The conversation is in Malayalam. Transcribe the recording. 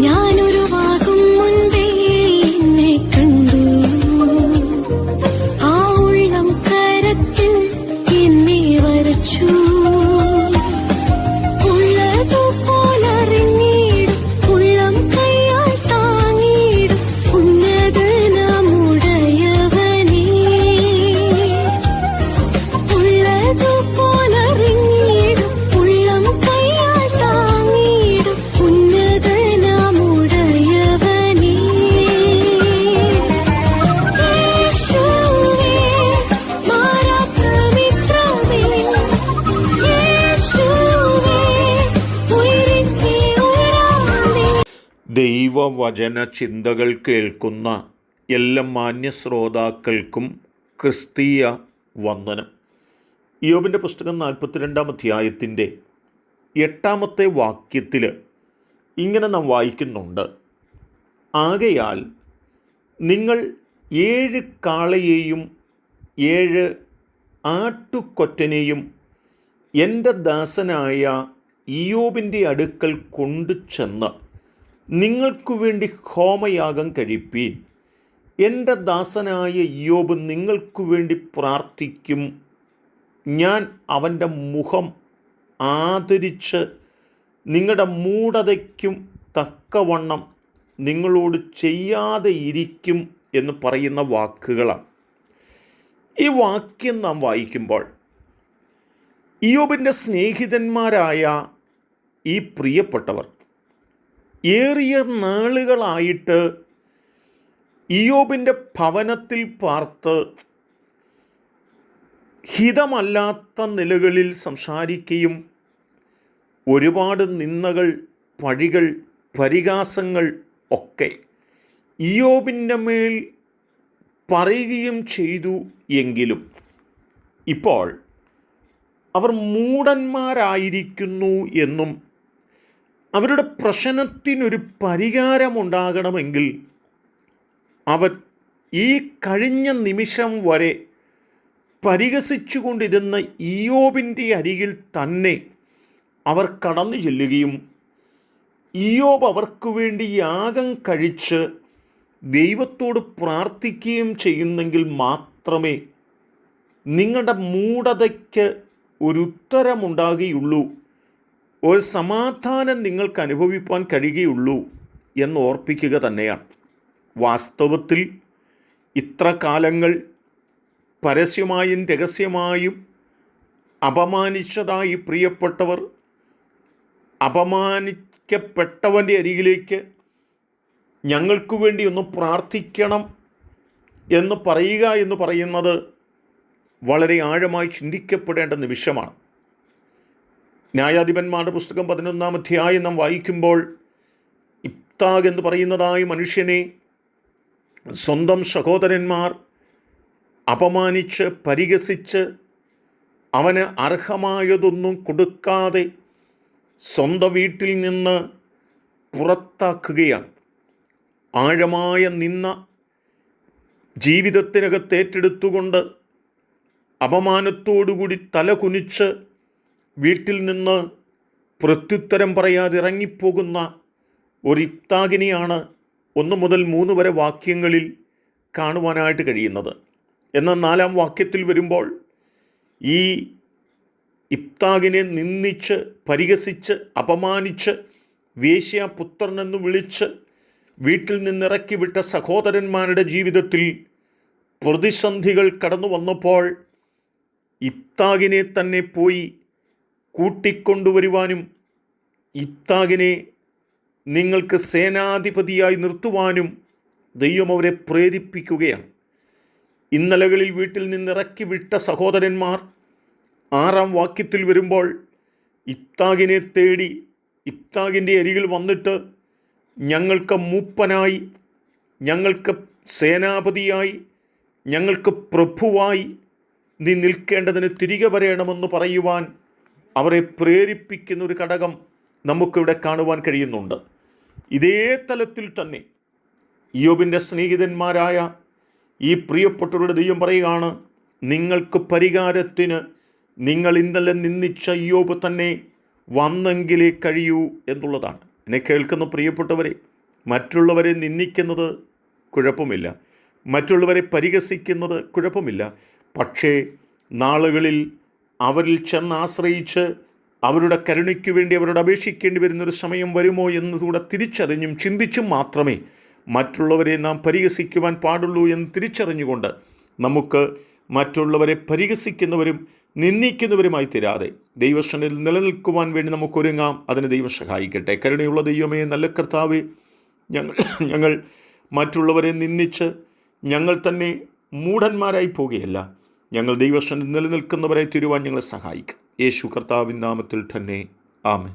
ഞാനൊരുവാകും മുൻപേ എന്നെ കണ്ടു, ആ ഉള്ളം കരത്തിൽ എന്നെ വരച്ചു. ഉള്ളതുപോലറിഞ്ഞിടും, ഉള്ളം കൈയാൽ താങ്ങിടും ഉന്നതനാമുടയവനേ. ഉള്ളതുപോലറിഞ്ഞിടും, ഉള്ളം കൈയാൽ താങ്ങിടും ഉന്നതനാമുടയവനേ. യേശുവേ മാറാത്തമിത്രമേ, യേശുവേ ഉയരത്തെ ഉയരാതെ. ദൈവവചന ചിന്തകൾ കേൾക്കുന്ന എല്ലാ മാന്യ ശ്രോതാക്കൾക്കും ക്രിസ്തീയ വന്ദനം. ഇയ്യോബിൻ്റെ പുസ്തകം 42-ാം അധ്യായത്തിൻ്റെ 8-ാമത്തെ വാക്യത്തിൽ ഇങ്ങനെ നാം വായിക്കുന്നുണ്ട്: ആകയാൽ നിങ്ങൾ 7 കാളയെയും 7 ആട്ടുകൊറ്റനെയും എൻ്റെ ദാസനായ ഇയ്യോബിൻ്റെ അടുക്കൽ കൊണ്ടുചെന്ന് നിങ്ങൾക്കു വേണ്ടി ഹോമയാഗം കഴിപ്പീൻ. എൻ്റെ ദാസനായ ഇയ്യോബ് നിങ്ങൾക്കു വേണ്ടി പ്രാർത്ഥിക്കും. ഞാൻ അവൻ്റെ മുഖം ആദരിച്ച് നിങ്ങളുടെ മൂഢതയ്ക്കും തക്കവണ്ണം നിങ്ങളോട് ചെയ്യാതെ ഇരിക്കും എന്ന് പറയുന്ന വാക്കുകളാണ്. ഈ വാക്യം നാം വായിക്കുമ്പോൾ ഇയ്യോബിൻ്റെ സ്നേഹിതന്മാരായ ഈ പ്രിയപ്പെട്ടവർ ഏറിയ നാളുകളായിട്ട് ഇയ്യോബിൻ്റെ ഭവനത്തിൽ പാർത്ത് ഹിതമല്ലാത്ത നിലകളിൽ സംസാരിക്കുകയും ഒരുപാട് നിന്ദകൾ, പഴികൾ, പരിഹാസങ്ങൾ ഒക്കെ ഇയ്യോബിൻ്റെ മേൽ പറയുകയും ചെയ്തു. എങ്കിലും ഇപ്പോൾ അവർ മൂഢന്മാരായിരിക്കുന്നു എന്നും അവരുടെ പ്രശ്നത്തിനൊരു പരിഹാരമുണ്ടാകണമെങ്കിൽ അവർ ഈ കഴിഞ്ഞ നിമിഷം വരെ പരിഹസിച്ചു കൊണ്ടിരുന്ന ഇയ്യോബിൻ്റെ അരികിൽ തന്നെ അവർ കടന്നു ചെല്ലുകയും ഇയ്യോബ് അവർക്ക് വേണ്ടി യാഗം കഴിച്ച് ദൈവത്തോട് പ്രാർത്ഥിക്കുകയും ചെയ്യുന്നെങ്കിൽ മാത്രമേ നിങ്ങളുടെ മൂഢതയ്ക്ക് ഒരു ഉത്തരമുണ്ടാകുകയുള്ളൂ, ഒരു സമാധാനം നിങ്ങൾക്ക് അനുഭവിപ്പാൻ കഴിയുകയുള്ളൂ എന്ന് ഓർപ്പിക്കുക തന്നെയാണ്. വാസ്തവത്തിൽ ഇത്ര കാലങ്ങൾ പരസ്യമായും രഹസ്യമായും അപമാനിച്ചതായി പ്രിയപ്പെട്ടവർ അപമാനിക്കപ്പെട്ടവൻ്റെ അരികിലേക്ക് ഞങ്ങൾക്ക് വേണ്ടി ഒന്ന് പ്രാർത്ഥിക്കണം എന്ന് പറയുക എന്ന് പറയുന്നത് വളരെ ആഴമായി ചിന്തിക്കപ്പെടേണ്ട നിമിഷമാണ്. ന്യായാധിപന്മാരുടെ പുസ്തകം 11-ാം അധ്യായം നാം വായിക്കുമ്പോൾ ഇഫ്താഗ് എന്ന് പറയുന്നതായ മനുഷ്യനെ സ്വന്തം സഹോദരന്മാർ അപമാനിച്ച് പരിഹസിച്ച് അവന് അർഹമായതൊന്നും കൊടുക്കാതെ സ്വന്തം വീട്ടിൽ നിന്ന് പുറത്താക്കുകയാണ്. ആഴമായ നിന്ന ജീവിതത്തിനകത്ത് ഏറ്റെടുത്തുകൊണ്ട് അപമാനത്തോടുകൂടി തല കുനിച്ച് വീട്ടിൽ നിന്ന് പ്രത്യുത്തരം പറയാതെ ഇറങ്ങിപ്പോകുന്ന ഒരു ഇഫ്താഗിനെയാണ് 1 മുതൽ 3 വരെ വാക്യങ്ങളിൽ കാണുവാനായിട്ട് കഴിയുന്നത്. എന്നാൽ 4-ാം വാക്യത്തിൽ വരുമ്പോൾ ഈ ഇഫ്താഗിനെ നിന്ദിച്ച് പരിഹസിച്ച് അപമാനിച്ച് വേശ്യാപുത്രനെന്ന് വിളിച്ച് വീട്ടിൽ നിന്നിറക്കി വിട്ട സഹോദരന്മാരുടെ ജീവിതത്തിൽ പ്രതിസന്ധികൾ കടന്നു വന്നപ്പോൾ ഇഫ്താഗിനെ തന്നെ പോയി കൂട്ടിക്കൊണ്ടുവരുവാനും ഇഫ്താഗിനെ നിങ്ങൾക്ക് സേനാധിപതിയായി നിർത്തുവാനും ദൈവം അവരെ പ്രേരിപ്പിക്കുകയാണ്. ഇന്നലകളിൽ വീട്ടിൽ നിന്നിറക്കി വിട്ട സഹോദരന്മാർ 6-ാം വാക്യത്തിൽ വരുമ്പോൾ ഇഫ്താഗിനെ തേടി ഇഫ്താഗിൻ്റെ അരികിൽ വന്നിട്ട് ഞങ്ങൾക്ക് മൂപ്പനായി, ഞങ്ങൾക്ക് സേനാപതിയായി, ഞങ്ങൾക്ക് പ്രഭുവായി നീ നിൽക്കേണ്ടതിന് തിരികെ വരണമെന്ന് പറയുവാൻ അവരെ പ്രേരിപ്പിക്കുന്ന ഒരു ഘടകം നമുക്കിവിടെ കാണുവാൻ കഴിയുന്നുണ്ട്. ഇതേ തലത്തിൽ തന്നെ ഇയ്യോബിൻ്റെ സ്നേഹിതന്മാരായ ഈ പ്രിയപ്പെട്ടവരുടെ ദൈവം പറയുകയാണ്, നിങ്ങൾക്ക് പരിഹാരത്തിന് നിങ്ങൾ ഇന്നലെ നിന്ദിച്ച ഇയ്യോബ് തന്നെ വന്നെങ്കിലേ കഴിയൂ എന്നുള്ളതാണ്. എന്നെ കേൾക്കുന്ന പ്രിയപ്പെട്ടവരെ, മറ്റുള്ളവരെ നിന്ദിക്കുന്നത് കുഴപ്പമില്ല, മറ്റുള്ളവരെ പരിഹസിക്കുന്നത് കുഴപ്പമില്ല. പക്ഷേ നാളുകളിൽ അവരിൽ ചെന്ന് ആശ്രയിച്ച് അവരുടെ കരുണയ്ക്ക് വേണ്ടി അവരോട് അപേക്ഷിക്കേണ്ടി വരുന്നൊരു സമയം വരുമോ എന്നതുകൂടെ തിരിച്ചറിഞ്ഞും ചിന്തിച്ചും മാത്രമേ മറ്റുള്ളവരെ നാം പരിഹസിക്കുവാൻ പാടുള്ളൂ എന്ന് തിരിച്ചറിഞ്ഞുകൊണ്ട് നമുക്ക് മറ്റുള്ളവരെ പരിഹസിക്കുന്നവരും നിന്ദിക്കുന്നവരുമായി തീരാതെ ദൈവസന്നിധിയിൽ നിലനിൽക്കുവാൻ വേണ്ടി നമുക്കൊരുങ്ങാം. അതിന് ദൈവം സഹായിക്കട്ടെ. കരുണയുള്ള ദൈവമേ, നല്ല കർത്താവേ, ഞങ്ങൾ മറ്റുള്ളവരെ നിന്ദിച്ച് ഞങ്ങൾ തന്നെ മൂഢന്മാരായി പോകുകയല്ല, ഞങ്ങൾ ദൈവസന്നിധിയിൽ നിലനിൽക്കുന്നവരായി തീരുവാൻ ഞങ്ങളെ സഹായിക്കും. യേശു കർത്താവിൻ നാമത്തിൽ തന്നെ ആമേൻ.